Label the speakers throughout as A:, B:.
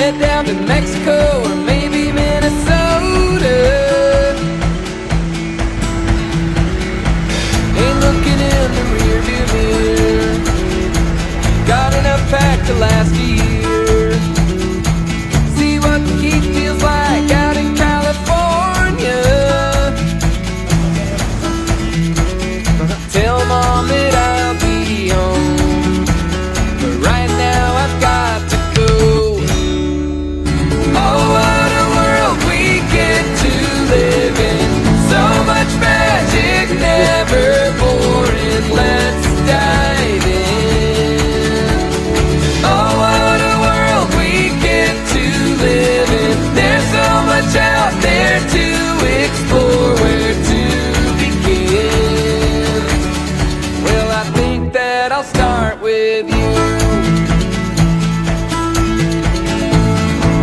A: head down to Mexico or maybe Minnesota. Ain't looking in the rearview mirror, got enough packed to last a year. See what the heat feels like out in California. Tell Mom that I'll be home, but right now I've got to go. Oh, what a world we get to live in. So much magic, never boring. Let's dive in. Oh, what a world we get to live in. There's so much out there to explore. Where to begin? Well, I think that I'll start with you.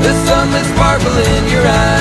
A: The sunlit sparkle in your eyes,